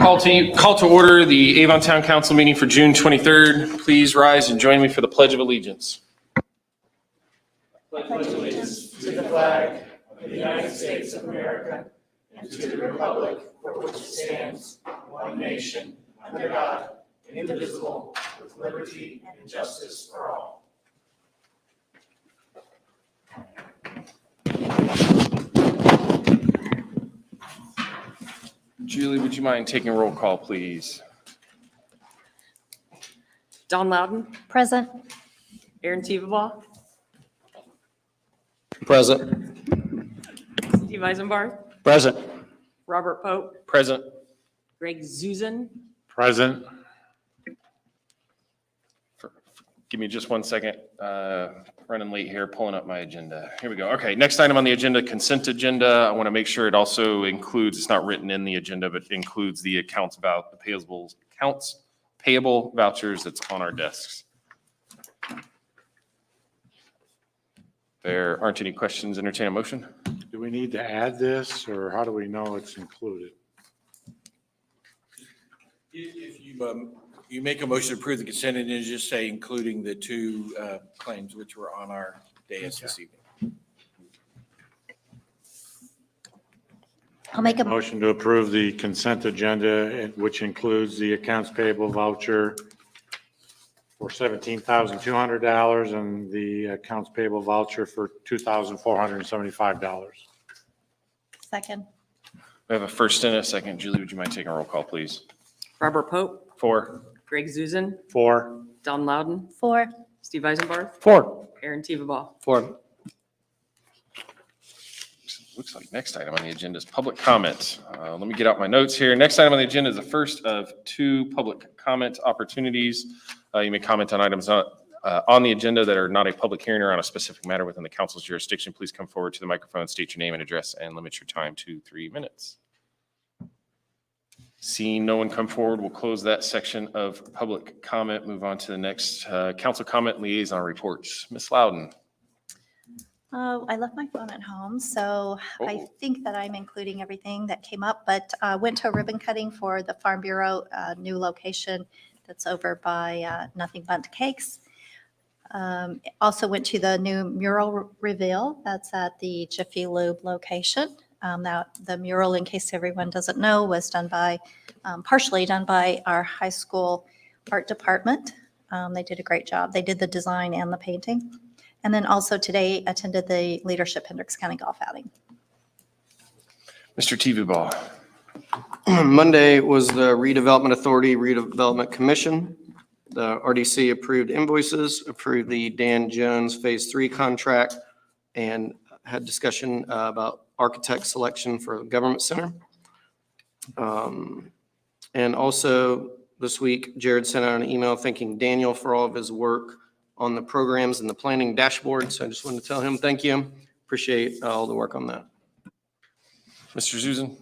Call to order the Avon Town Council meeting for June 23rd. Please rise and join me for the Pledge of Allegiance. I pledge allegiance to the flag of the United States of America and to the republic for which it stands, one nation, under God, indivisible, with liberty and justice for all. Julie, would you mind taking a roll call, please? Don Loudon. Present. Aaron Teveball. Present. Steve Eisenbarth. Present. Robert Pope. Present. Greg Zuzan. Present. Give me just 1 second. Running late here, pulling up my agenda. Here we go. Okay, next item on the agenda, consent agenda. I want to make sure it also includes, it's not written in the agenda, but includes the accounts about the payable vouchers that's on our desks. There aren't any questions. Entertain a motion. Do we need to add this, or how do we know it's included? If you make a motion to approve the consent agenda, just say including the two claims which were on our dais this evening. I'll make a Motion to approve the consent agenda, which includes the accounts payable voucher for $17,200 and the accounts payable voucher for $2,475. second. We have a first and a second. Julie, would you mind taking a roll call, please? Robert Pope. 4. Greg Zuzan. 4. Don Loudon. 4. Steve Eisenbarth. 4. Aaron Teveball. 4. Looks like next item on the agenda is public comment. Let me get out my notes here. Next item on the agenda is the first of 2 public comment opportunities. You may comment on items on the agenda that are not a public hearing or on a specific matter within the council's jurisdiction. Please come forward to the microphone, state your name and address, and limit your time to 3 minutes. Seeing no one come forward, we'll close that section of public comment, move on to the next council comment liaison reports. Ms. Loudon. I left my phone at home, so I Oh. think that I'm including everything that came up, but went to a ribbon cutting for the Farm Bureau, new location that's over by Nothing Bundt Cakes. Also went to the new mural reveal that's at the Jiffy Lube location. Now, the mural, in case everyone doesn't know, was done by, partially done by our high school art department. They did a great job. They did the design and the painting. And then also today attended the Leadership Hendricks County Golf Outing. Mr. Teveball. Monday was the Redevelopment Authority Redevelopment Commission. The RDC approved invoices, approved the Dan Jones Phase 3 contract, and had discussion about architect selection for Government Center. And also this week, Jared sent out an email thanking Daniel for all of his work on the programs and the planning dashboard. So I just wanted to tell him thank you. Appreciate all the work on that. Mr. Zuzan.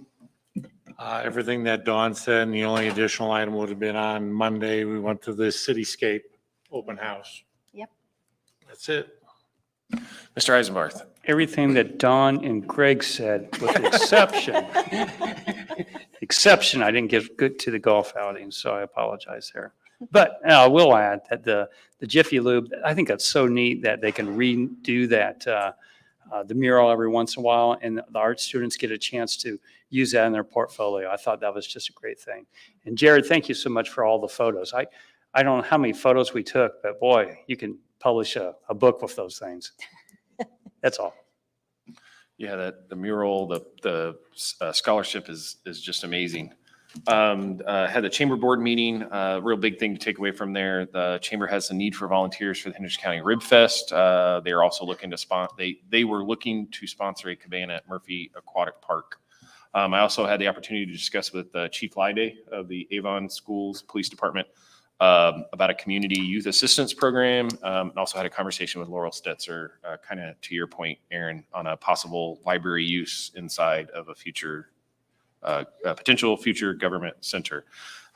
Everything that Dawn said, and the only additional item would have been on Monday. We went to the Cityscape open house. Yep. That's it. Mr. Eisenbarth. Everything that Don and Greg said, with the exception, I didn't get good to the golf outing, so I apologize there. But I will add that the Jiffy Lube, I think that's so neat that they can redo that, the mural every once in a while, and the art students get a chance to use that in their portfolio. I thought that was just a great thing. And Jared, thank you so much for all the photos. I don't know how many photos we took, but boy, you can publish a book with those things. That's all. Yeah, the mural, the scholarship is just amazing. Had the chamber board meeting, real big thing to take away from there. The chamber has a need for volunteers for the Hendricks County Rib Fest. They are also looking to they were looking to sponsor a cabana at Murphy Aquatic Park. I also had the opportunity to discuss with Chief Lyday of the Avon Schools Police Department about a community youth assistance program. And also had a conversation with Laurel Stetzer, kind of to your point, Aaron, on a possible library use inside of a future potential future government center.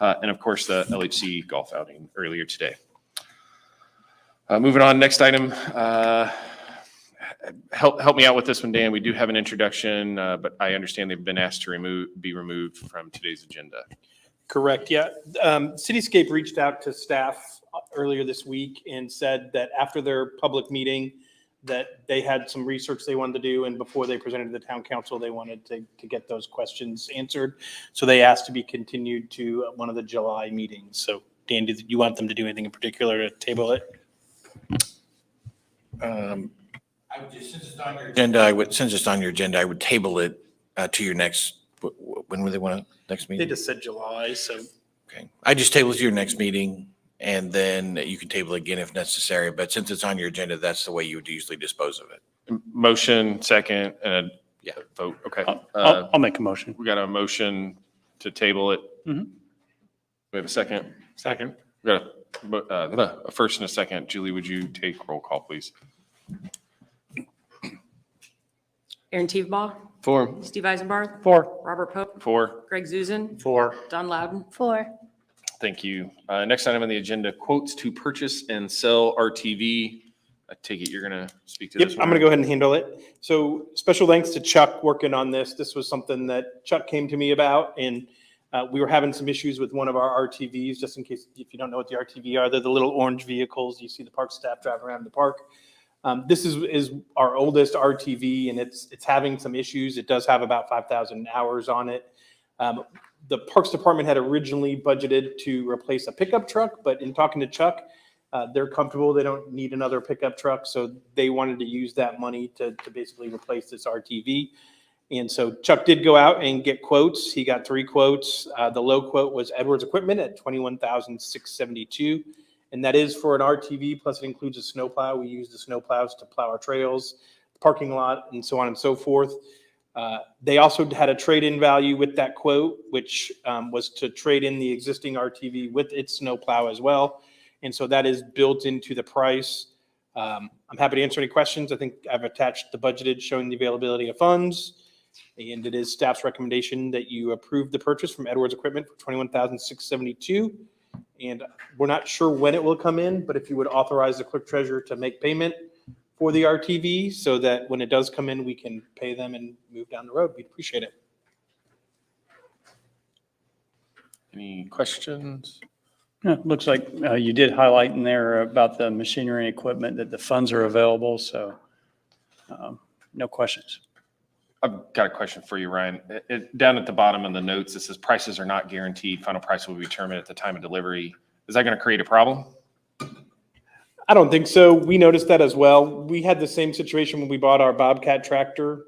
And of course, the LHC golf outing earlier today. Moving on, next item, help me out with this one, Dan. We do have an introduction, but I understand they've been asked to be removed from today's agenda. Correct, yeah. Cityscape reached out to staff earlier this week and said that after their public meeting, that they had some research they wanted to do, and before they presented to the town council, they wanted to get those questions answered. So they asked to be continued to one of the July meetings. So Dan, did you want them to do anything in particular to table it? I would just, since it's on your agenda, I would table it to your next, when would they want to, next They meeting? just said July, so Okay, I just table it to your next meeting, and then you can table it again if necessary, but since it's on your agenda, that's the way you would usually dispose of it. Motion, second, and Yeah. a vote. Okay. I'll make a motion. We got a motion to table it. Mhm. We have a second. Second. We got a first and a second. Julie, would you take roll call, please? Aaron Teveba, 4. Steve Eisenbarth, 4. Robert Pope, 4. Greg Zuzen, 4. Don Loudon, 4. Thank you. Next item on the agenda, quotes to purchase and sell RTV. I take it you're going to speak to Yep, this I'm one? going to go ahead and handle it. So special thanks to Chuck working on this. This was something that Chuck came to me about, and we were having some issues with one of our RTVs, just in case, if you don't know what the RTV are, they're the little orange vehicles you see the park staff driving around the park. This is our oldest RTV, and it's having some issues. It does have about 5,000 hours on it. The Parks Department had originally budgeted to replace a pickup truck, but in talking to Chuck, they're comfortable. They don't need another pickup truck, so they wanted to use that money to basically replace this RTV. And so Chuck did go out and get quotes. He got 3 quotes. The low quote was Edwards Equipment at $21,672. And that is for an RTV, plus it includes a snowplow. We use the snowplows to plow our trails, parking lot, and so on and so forth. They also had a trade-in value with that quote, which was to trade in the existing RTV with its snowplow as well. And so that is built into the price. I'm happy to answer any questions. I think I've attached the budgeted showing the availability of funds. And it is staff's recommendation that you approve the purchase from Edwards Equipment for $21,672. And we're not sure when it will come in, but if you would authorize the clerk treasurer to make payment for the RTV so that when it does come in, we can pay them and move down the road, we'd appreciate it. Any questions? Yeah, it looks like you did highlight in there about the machinery and equipment that the funds are available, so no questions. I've got a question for you, Ryan. Down at the bottom of the notes, it says prices are not guaranteed. Final price will be determined at the time of delivery. Is that going to create a problem? I don't think so. We noticed that as well. We had the same situation when we bought our Bobcat tractor,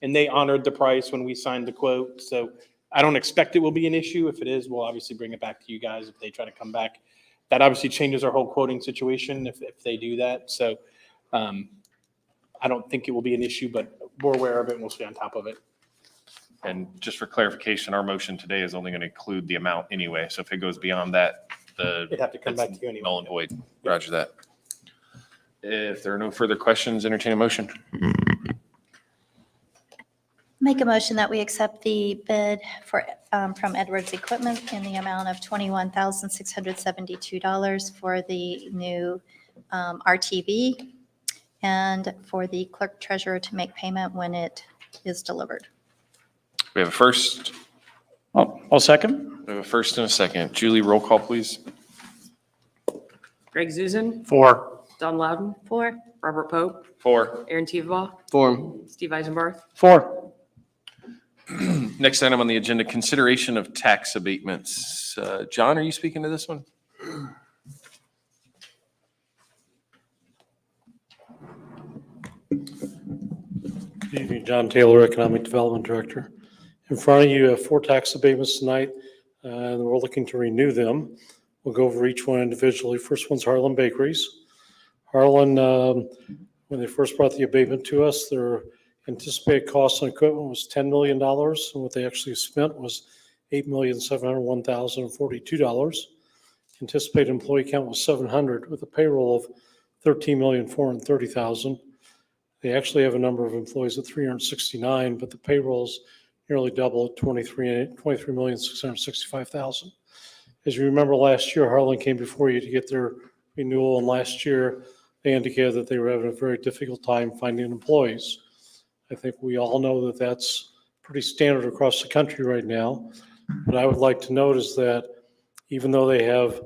and they honored the price when we signed the quote. So I don't expect it will be an issue. If it is, we'll obviously bring it back to you guys if they try to come back. That obviously changes our whole quoting situation if they do that. So I don't think it will be an issue, but we're aware of it and we'll stay on top of it. And just for clarification, our motion today is only going to include the amount anyway. So if it goes beyond that, It'd have to come back to you anyway. null and void. Roger that. If there are no further questions, entertain a motion. Make a motion that we accept the bid for, from Edwards Equipment in the amount of $21,672 for the new RTV and for the clerk treasurer to make payment when it is delivered. We have a first. I'll second. We have a first and a second. Julie, roll call, please. Greg Zuzen, 4. Don Loudon, 4. Robert Pope, 4. Aaron Teveba, 4. Steve Eisenbarth, 4. Next item on the agenda, consideration of tax abatements. John, are you speaking to this one? Good evening, John Taylor, Economic Development Director. In front of you, have 4 tax abatements tonight, and we're looking to renew them. We'll go over each one individually. First one's Harlan Bakeries. Harlan, when they first brought the abatement to us, their anticipated cost on equipment was $10 million, and what they actually spent was $8,701,042. Anticipated employee count was 700, with a payroll of $13,430,000. They actually have a number of employees at 369, but the payroll's nearly double at $23,665,000. As you remember, last year, Harlan came before you to get their renewal, and last year, they indicated that they were having a very difficult time finding employees. I think we all know that that's pretty standard across the country right now. But I would like to note is that even though they have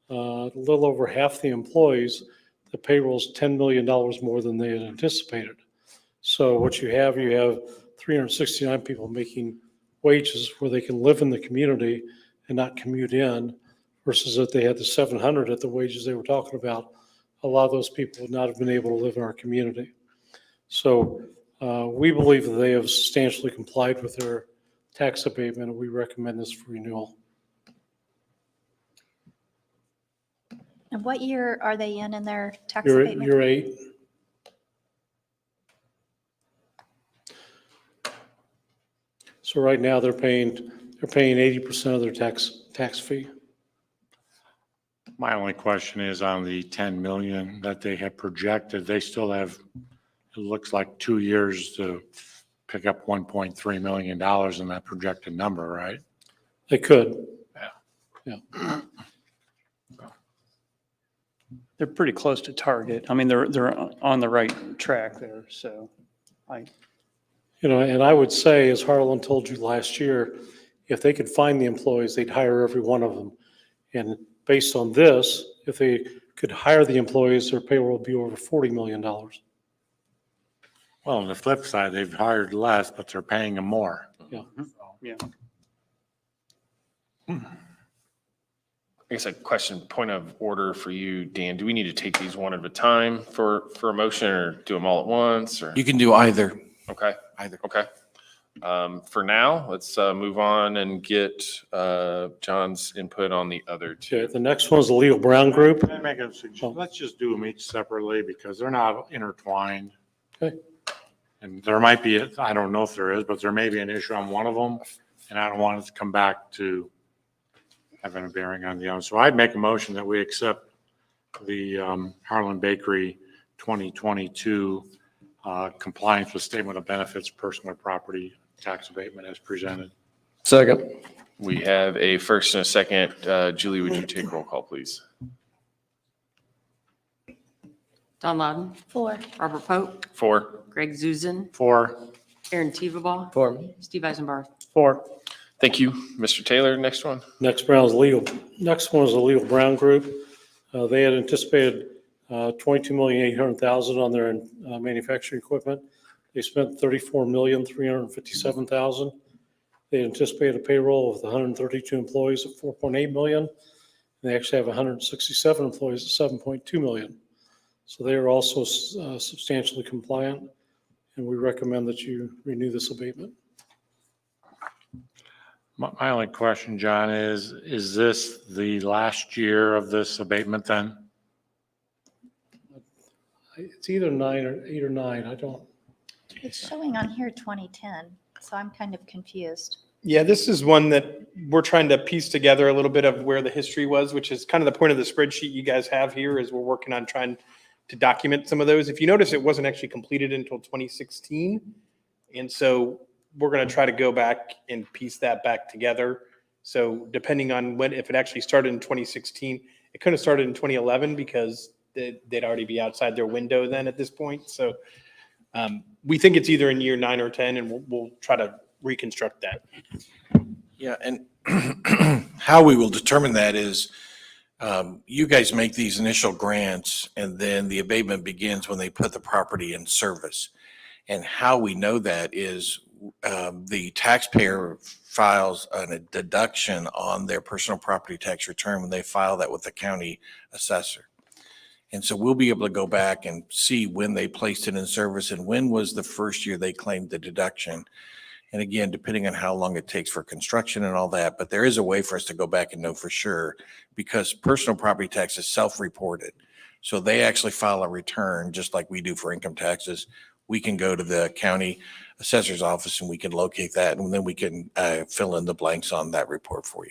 a little over half the employees, the payroll is $10 million more than they had anticipated. So what you have 369 people making wages where they can live in the community and not commute in, versus if they had the 700 at the wages they were talking about, a lot of those people would not have been able to live in our community. So we believe that they have substantially complied with their tax abatement, and we recommend this for renewal. And what year are they in their tax Year abatement? year 8. So right now, they're paying 80% of their tax fee. My only question is on the 10 million that they have projected, they still have, it looks like 2 years to pick up $1.3 million in that projected number, right? They could. They're pretty close to target. I mean, they're on the right track there, so And I would say, as Harlan told you last year, if they could find the employees, they'd hire every one of them. And based on this, if they could hire the employees, their payroll would be over $40 million. Well, on the flip side, they've hired less, but they're paying them more. Yeah. yeah. I guess a question, point of order for you, Dan. Do we need to take these one at a time for a motion, or do them all at once, or? You can do either. Okay, Either. okay. For now, let's move on and get John's input on the other two. Okay, the next one is the Leo Brown Group. Can I make a suggestion? Let's just do them each separately because they're not intertwined. Okay. And there might be, I don't know if there is, but there may be an issue on one of them, and I don't want it to come back to having a bearing on the other. So I'd make a motion that we accept the Harlan Bakery 2022 compliance with statement of benefits, personal property tax abatement as presented. Second. We have a first and a second. Julie, would you take roll call, please? Don Loudon, 4. Robert Pope, 4. Greg Zuzen, For, Aaron Teveba, For. Steve Eisenbarth. 4. Thank you. Mr. Taylor, next one. Next one is the Leo Brown Group. They had anticipated $22,800,000 on their manufacturing equipment. They spent $34,357,000. They anticipated a payroll of 132 employees at $4.8 million. And they actually have 167 employees at $7.2 million. So they are also substantially compliant, and we recommend that you renew this abatement. my only question, John, is this the last year of this abatement then? It's either 8 or 9. I don't. It's showing on here 2010, so I'm kind of confused. Yeah, this is one that we're trying to piece together a little bit of where the history was, which is kind of the point of the spreadsheet you guys have here, is we're working on trying to document some of those. If you notice, it wasn't actually completed until 2016. And so we're going to try to go back and piece that back together. So depending on if it actually started in 2016, it could have started in 2011 because they'd already be outside their window then at this point. So we think it's either in year 9 or 10, and we'll try to reconstruct that. Yeah, and how we will determine that is you guys make these initial grants, and then the abatement begins when they put the property in service. And how we know that is the taxpayer files a deduction on their personal property tax return when they file that with the county assessor. And so we'll be able to go back and see when they placed it in service and when was the first year they claimed the deduction. And again, depending on how long it takes for construction and all that, but there is a way for us to go back and know for sure, because personal property tax is self-reported. So they actually file a return just like we do for income taxes. We can go to the county assessor's office and we can locate that, and then we can fill in the blanks on that report for you.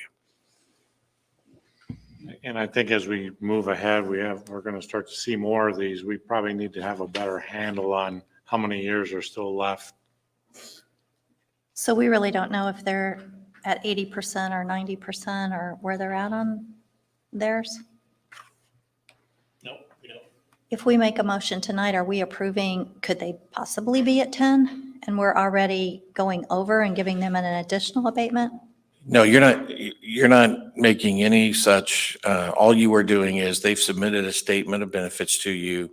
And I think as we move ahead, we're going to start to see more of these. We probably need to have a better handle on how many years are still left. So we really don't know if they're at 80% or 90% or where they're at on theirs? No, we don't. If we make a motion tonight, are we approving, could they possibly be at 10? And we're already going over and giving them an additional abatement? No, you're not making any such, all you are doing is they've submitted a statement of benefits to you.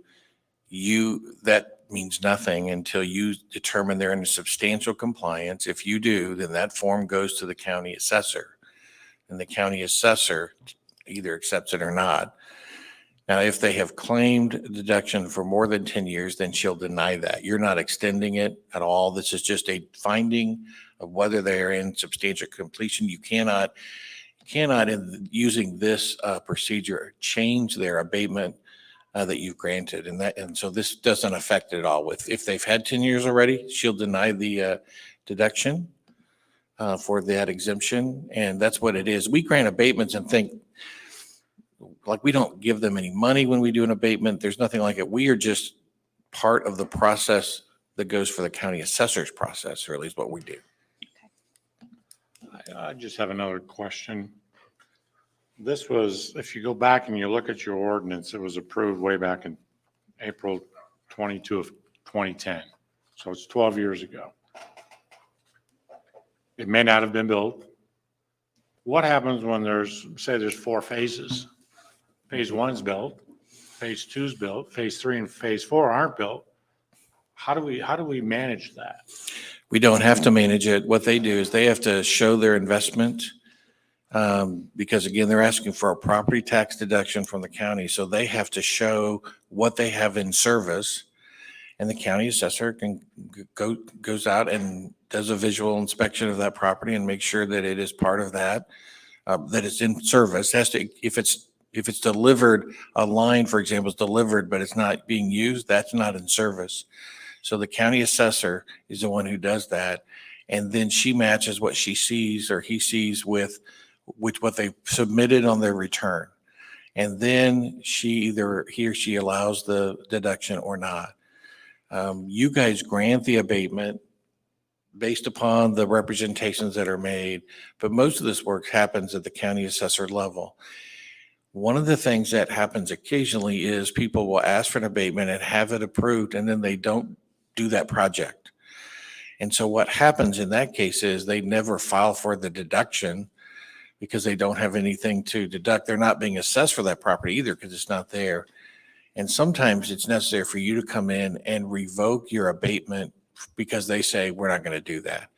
That means nothing until you determine they're in substantial compliance. If you do, then that form goes to the county assessor, and the county assessor either accepts it or not. Now, if they have claimed a deduction for more than 10 years, then she'll deny that. You're not extending it at all. This is just a finding of whether they are in substantial completion. You cannot in using this procedure, change their abatement that you've granted. And so this doesn't affect it at all. If they've had 10 years already, she'll deny the deduction for that exemption. And that's what it is. We grant abatements and think, like, we don't give them any money when we do an abatement. There's nothing like it. We are just part of the process that goes for the county assessor's process, or at least what we do. I just have another question. This was, if you go back and you look at your ordinance, it was approved way back in April 22 of 2010. So it's 12 years ago. It may not have been built. What happens when say there's 4 phases? Phase 1's built, phase 2's built, phase 3 and phase 4 aren't built. How do we manage that? We don't have to manage it. What they do is they have to show their investment, because again, they're asking for a property tax deduction from the county. So they have to what they have in service, and the county assessor goes out and does a visual inspection of that property and makes sure that it is part of that it's in service. It has to, if it's delivered, a line, for example, is delivered, but it's not being used, that's not in service. So the county assessor is the one who does that. And then she matches what she sees or he sees with what they submitted on their return. And then he or she allows the deduction or not. You guys grant the abatement based upon the representations that are made, but most of this work happens at the county assessor level. One of the things that happens occasionally is people will ask for an abatement and have it approved, and then they don't do that project. And so what happens in that case is they never file for the deduction because they don't have anything to deduct. They're not being assessed for that property either because it's not there. And sometimes it's necessary for you to come in and revoke your abatement because they say, we're not going to do that.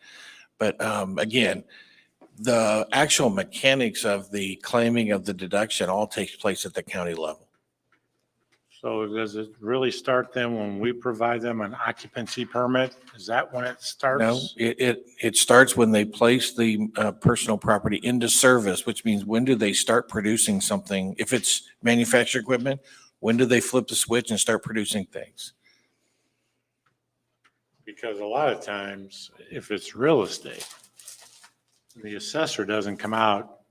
But again, the actual mechanics of the claiming of the deduction all takes place at the county level. So does it really start then when we provide them an occupancy permit? Is that when it starts? No, it starts when they place the personal property into service, which means when do they start producing something? If it's manufactured equipment, when do they flip the switch and start producing things? Because a lot of times, if it's real estate, the assessor doesn't come out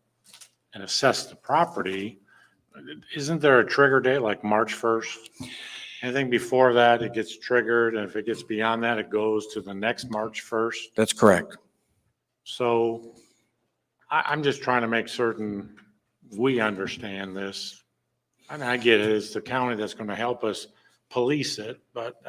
and assess the property. Isn't there a trigger date like March 1st? Anything before that, it gets triggered, and if it gets beyond that, it goes to the next March 1st. That's correct. So I'm just trying to make certain we understand this. And I get it, it's the county that's going to help us police it, but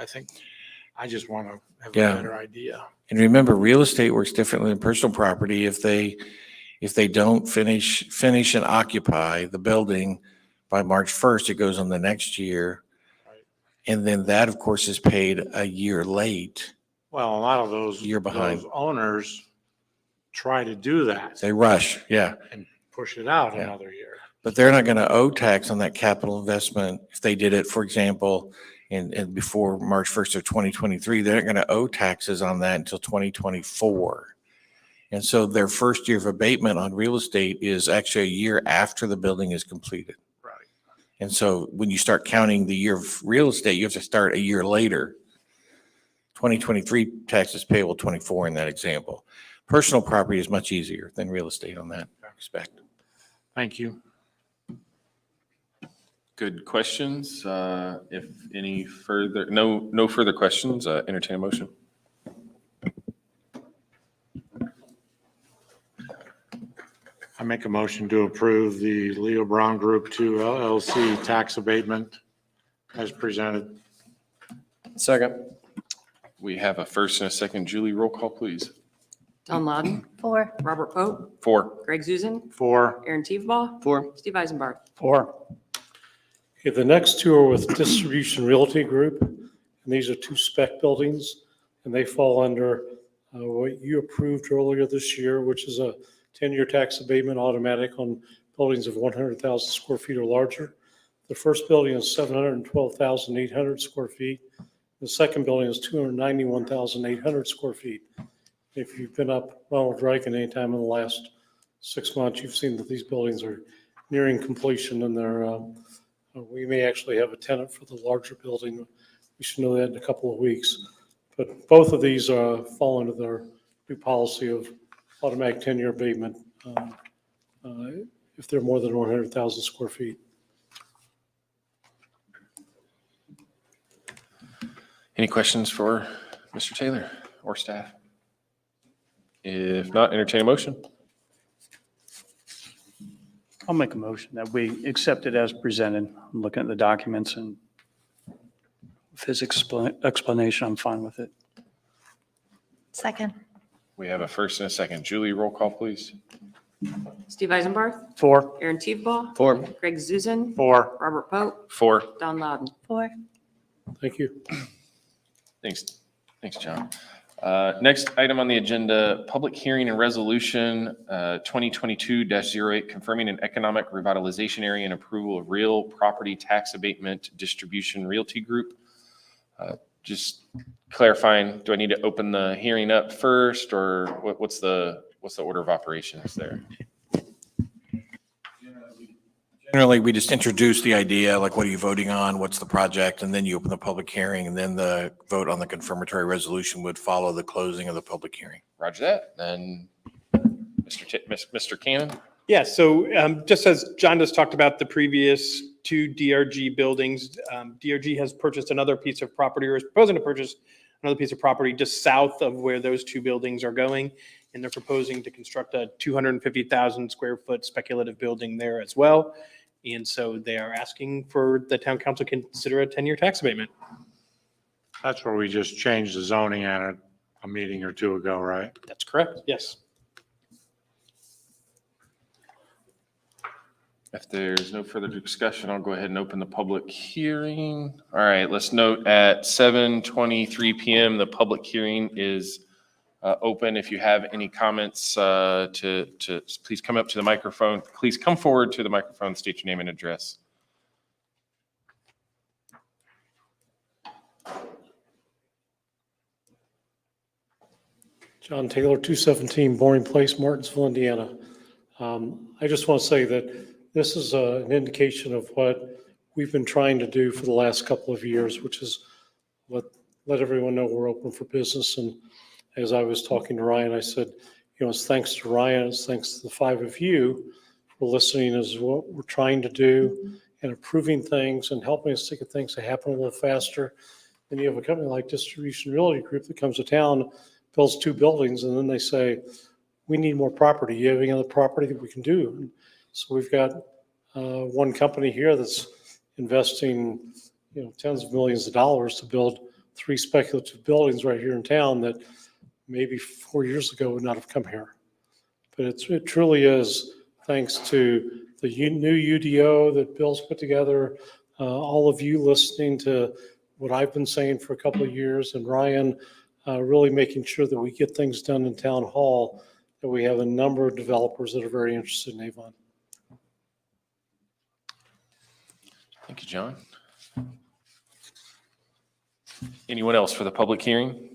I just want to have a better idea. And remember, real estate works differently than personal property. If they don't finish and occupy the building by March 1st, it goes on the next year. Right. And then that, of course, is paid a year late. Well, a lot of those owners try to do that. They rush, yeah. And push it out another year. But they're not going to owe tax on that capital investment. If they did it, for example, and before March 1st of 2023, they're not going to owe taxes on that until 2024. And so their first year of abatement on real estate is actually a year after the building is completed. Right. And so when you start counting the year of real estate, you have to start a year later. 2023 taxes payable 24 in that example. Personal property is much easier than real estate on that respect. Thank you. Good questions. If any further, no further questions, entertain a motion. I make a motion to approve the Leo Brown Group 2 LLC tax abatement as presented. Second. We have a first and a second. Julie, roll call, please. Don Loudon, 4. Robert Pope, 4. Greg Zuzen, Four. Aaron Teveba, 4. Steve Eisenbarth. 4. Okay, the next two are with Distribution Realty Group, and these are 2 spec buildings, and they fall under what you approved earlier this year, which is a 10-year tax abatement automatic on buildings of 100,000 square feet or larger. The first building is 712,800 square feet. The second building is 291,800 square feet. If you've been up Ronald Reagan anytime in the last 6 months, you've seen that these buildings are nearing completion, and they're we may actually have a tenant for the larger building. We should know that in a couple of weeks. But both of these fall under their new policy of automatic 10-year abatement if they're more than 100,000 square feet. Any questions for Mr. Taylor or staff? If not, entertain a motion. I'll make a motion that we accept it as presented. I'm looking at the documents, and with his explanation, I'm fine with it. Second. We have a first and a second. Julie, roll call, please. Steve Eisenbarth, 4. Aaron Teveba, 4. Greg Zuzen, Four. Robert Pope, 4. Don Loudon. 4. Thank you. Thanks. Thanks, John. Next item on the agenda, public hearing and resolution 2022-08, confirming an economic revitalization area and approval of real property tax abatement distribution realty group. Just clarifying, do I need to open the hearing up first, or what's the order of operations there? Generally, we just introduce the idea, like what are you voting on, what's the project, and then you open the public hearing, and then the vote on the confirmatory resolution would follow the closing of the public hearing. Roger that. Then Mr. Cannon? Yeah, so just as John just talked about the previous 2 DRG buildings, DRG has purchased another piece of property, or is proposing to purchase another piece of property just south of where those 2 buildings are going. And they're proposing to construct a 250,000 square foot speculative building there as well. And so they are asking for the town council to consider a 10-year tax abatement. That's where we just changed the zoning at it a meeting or 2 ago, right? That's correct, yes. If there's no further discussion, I'll go ahead and open the public hearing. All right, let's note at 7:23 PM, the public hearing is open. If you have any comments to please come up to the microphone. Please come forward to the microphone, state your name and address. John Taylor, 217 Boring Place, Martinsville, Indiana. I just want to say that this is an indication of what we've been trying to do for the last couple of years, which is let everyone know we're open for business. And as I was talking to Ryan, I said, it's thanks to Ryan, it's thanks to the 5 of you for listening as what we're trying to do and approving things and helping us to get things to happen a little faster. And you have a company like Distribution Realty Group that comes to town, builds 2 buildings, and then they say, we need more property. You have any other property that we can do? And so we've got one company here that's investing, tens of millions of dollars to build 3 speculative buildings right here in town that maybe 4 years ago would not have come here. But it truly is thanks to the new UDO that Bill's put together, all of you listening to what I've been saying for a couple of years, and Ryan really making sure that we get things done in town hall, that we have a number of developers that are very interested in Avon. Thank you, John. Anyone else for the public hearing?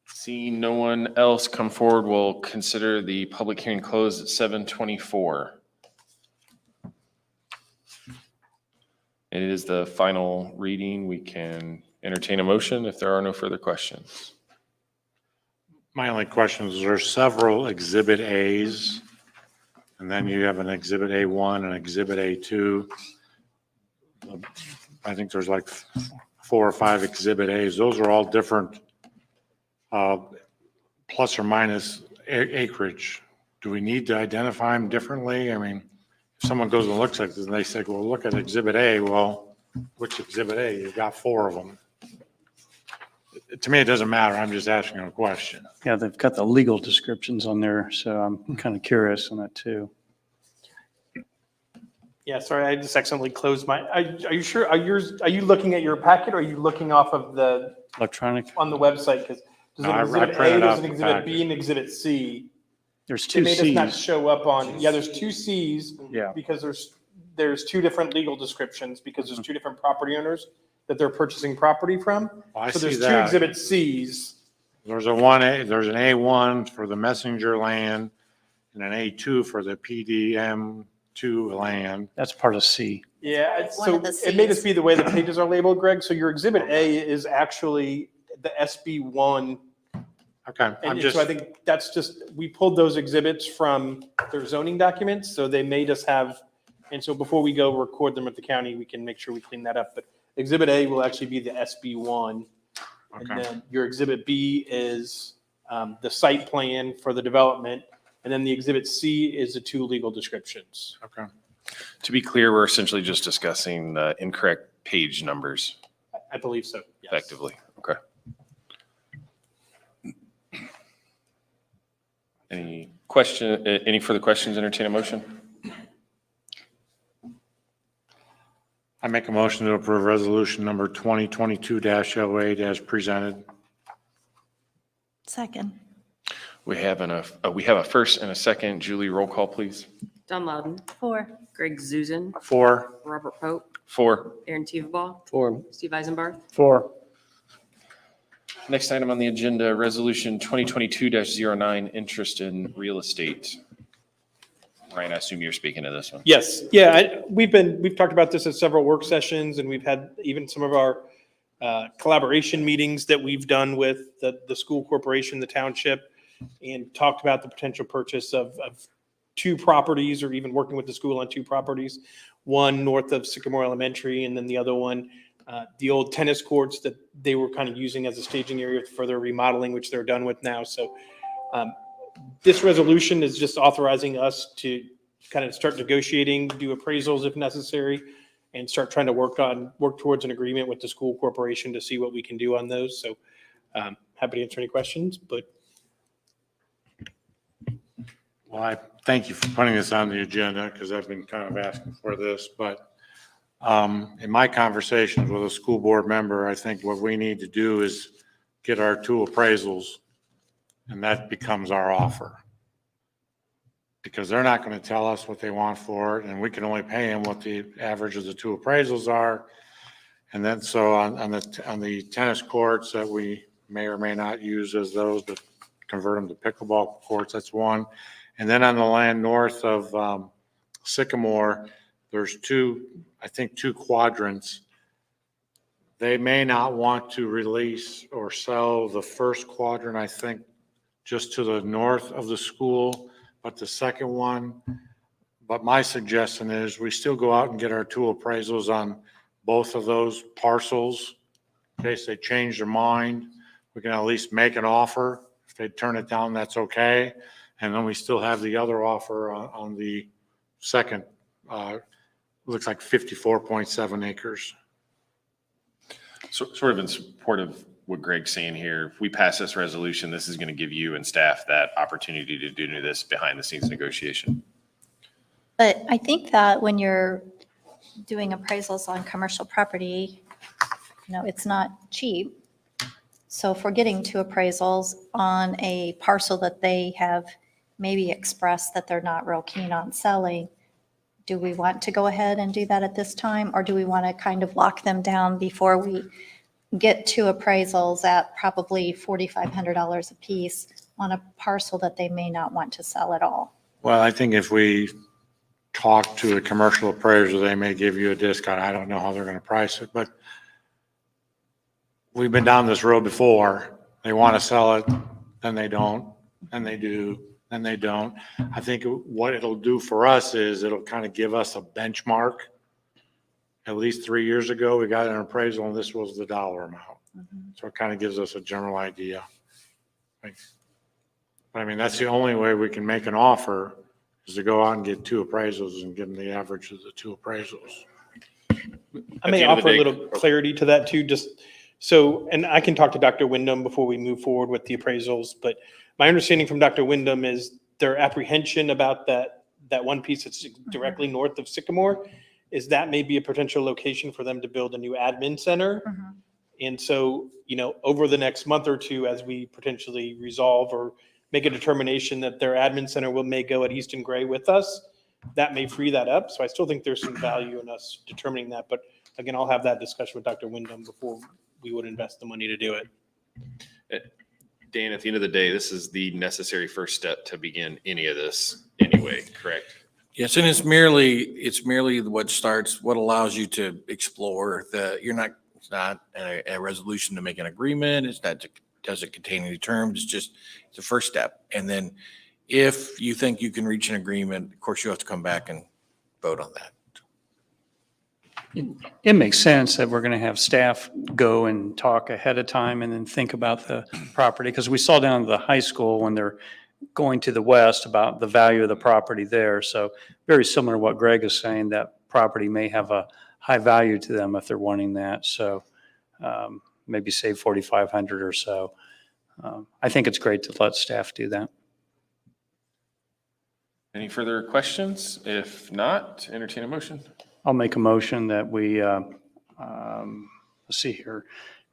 Seeing no one else come forward, we'll consider the public hearing closed at 7:24. It is the final reading. We can entertain a motion if there are no further questions. My only question is there's several Exhibit As, and then you have an Exhibit A1 and Exhibit A2. I think there's like 4 or 5 Exhibit As. Those are all different plus or minus acreage. Do we need to identify them differently? I mean, someone goes and looks at this and they say, well, look at Exhibit A. Well, which Exhibit A? You've got 4 of them. To me, it doesn't matter. I'm just asking a question. Yeah, they've got the legal descriptions on there, so I'm kind of curious on that too. Yeah, sorry, I just accidentally closed my, are you sure, are you looking at your packet or are you looking off of Electronic, on the website? Because there's No, I an Exhibit A, printed there's out an the Exhibit B packet. and Exhibit C. there's It 2 made us not Cs. show up on, yeah, there's 2 Cs. Yeah. Because there's 2 different legal descriptions because there's 2 different property owners that they're purchasing property from. I So see there's 2 that. Exhibit Cs. There's a 1A, there's an A1 for the messenger land and an A2 for the PDM2 land. That's part of C. Yeah, One so of the it may just Cs. be the way the pages are labeled, Greg. So your Exhibit A is actually the SB1. Okay, I'm And just, so I think that's just, we pulled those exhibits from their zoning documents, so they made us have, and so before we go record them at the county, we can make sure we clean that up. But Exhibit A will actually be the SB1. And okay. then your Exhibit B is the site plan for the development. And then the Exhibit C is the 2 legal descriptions. Okay. To be clear, we're essentially just discussing the incorrect page numbers I believe so, yes. effectively. Okay. Any further questions, entertain a motion? I make a motion to approve resolution number 2022-08 as presented. Second. We have a first and a second. Julie, roll call, please. Don Loudon, 4. Greg Zuzen, 4. Robert Pope, 4. Aaron Teveba, 4. Steve Eisenbarth, 4. Next item on the agenda, resolution 2022-09, interest in real estate. Ryan, I assume you're speaking to this one. Yes, yeah, we've talked about this at several work sessions, and we've had even some of our collaboration meetings that we've done with the school corporation, the township, and talked about the potential purchase of 2 properties, or even working with the school on 2 properties. One north of Sycamore Elementary, and then the other one, the old tennis courts that they were kind of using as a staging area for their remodeling, which they're done with now. So this resolution is just authorizing us to kind of start negotiating, do appraisals if necessary, and start trying to work towards an agreement with the school corporation to see what we can do on those. So happy to answer any questions, but. Well, I thank you for putting this on the agenda because I've been kind of asking for this, but in my conversations with a school board member, I think what we need to do is get our 2 appraisals, and that becomes our offer. Because they're not going to tell us what they want for it, and we can only pay them what the average of the 2 appraisals are. And then, so on the tennis courts that we may or may not use as those, but convert them to pickleball courts, that's one. And then on the land north of Sycamore, there's 2 quadrants. They may not want to release or sell the first quadrant, I think, just to the north of the school, but the second one. But my suggestion is we still go out and get our 2 appraisals on both of those parcels. In case they change their mind, we can at least make an offer. If they turn it down, that's okay. And then we still have the other offer on the second, looks like 54.7 acres. So, sort of in support of what Greg's saying here, if we pass this resolution, this is going to give you and staff that opportunity to do this behind the scenes negotiation. But I think that when you're doing appraisals on commercial property, it's not cheap. So if we're getting 2 appraisals on a parcel that they have maybe expressed that they're not real keen on selling, do we want to go ahead and do that at this time? Or do we want to kind of lock them down before we get 2 appraisals at probably $4,500 a piece on a parcel that they may not want to sell at all? Well, I think if we talk to a commercial appraiser, they may give you a discount. I don't know how they're going to price it, but we've been down this road before. They want to sell it, then they don't, then they do, then they don't. I think what it'll do for us is it'll kind of give us a benchmark. At least 3 years ago, we got an appraisal and this was the dollar amount. So it kind of gives us a general idea. But I mean, that's the only way we can make an offer is to go out and get 2 appraisals and give them the average of the 2 appraisals. I At may the end of the offer a day- little clarity to that too, just so, and I can talk to Dr. Wyndham before we move forward with the appraisals, but my understanding from Dr. Wyndham is their apprehension about that one piece that's directly north of Sycamore is that may be a potential location for them to build a new admin center. Mhm. And so, over the next month or two, as we potentially resolve or make a determination that their admin center may go at Easton Gray with us, that may free that up. So I still think there's some value in us determining that. But again, I'll have that discussion with Dr. Wyndham before we would invest the money to do it. Dan, at the end of the day, this is the necessary first step to begin any of this anyway, correct? Yes, and it's merely what allows you to explore it's not a resolution to make an agreement. Doesn't contain any terms. It's the first step. And then if you think you can reach an agreement, of course, you have to come back and vote on that. It makes sense that we're going to have staff go and talk ahead of time and then think about the property, because we saw down at the high school when they're going to the west about the value of the property there. So very similar to what Greg is saying, that property may have a high value to them if they're wanting that. So maybe save 4,500 or so. I think it's great to let staff do that. Any further questions? If not, entertain a motion. I'll make a motion that we, let's see here,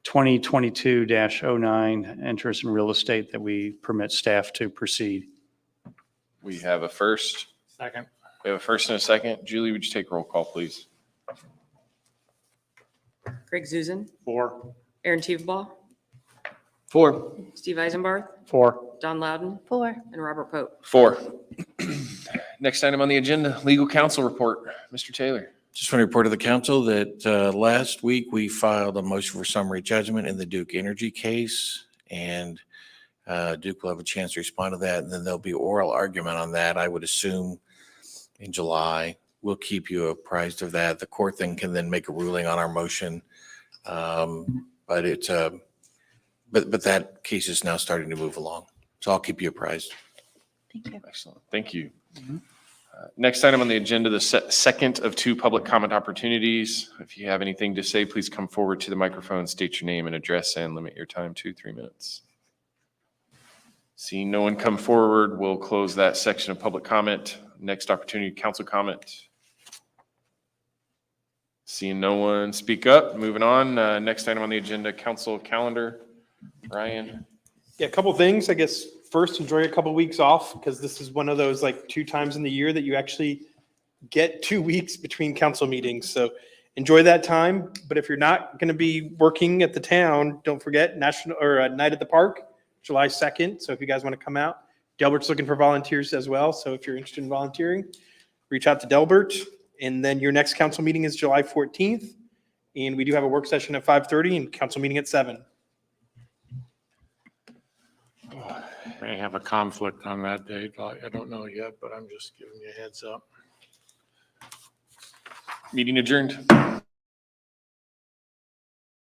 2022-09, interest in real estate, that we permit staff to proceed. We have a first. Second. We have a first and a second. Julie, would you take roll call, please? Greg Zuzen, 4. Aaron Teveba, 4. Steve Eisenbarth, 4. Don Loudon, 4. and Robert Pope. 4. Next item on the agenda, legal counsel report. Mr. Taylor. Just want to report to the council that last week we filed a motion for summary judgment in the Duke Energy case, and Duke will have a chance to respond to that, and then there'll be oral argument on that, I would assume, in July. We'll keep you apprised of that. The court then can then make a ruling on our motion. But that case is now starting to move along. So I'll keep you apprised. Thank you. Excellent. Thank you. Next item on the agenda, the second of 2 public comment opportunities. If you have anything to say, please come forward to the microphone, state your name and address, and limit your time to 3 minutes. Seeing no one come forward, we'll close that section of public comment. Next opportunity, council comment. Seeing no one speak up, moving on. Next item on the agenda, council calendar. Ryan. Yeah, a couple things. I guess first, enjoy a couple weeks off, because this is one of those 2 times in the year that you actually get 2 weeks between council meetings. So enjoy that time. But if you're not going to be working at the town, don't forget Night at the Park, July 2nd. So if you guys want to come out, Delbert's looking for volunteers as well. So if you're interested in volunteering, reach out to Delbert. And then your next council meeting is July 14th. And we do have a work session at 5:30 and council meeting at 7. May have a conflict on that date. I don't know yet, but I'm just giving you a heads up. Meeting adjourned.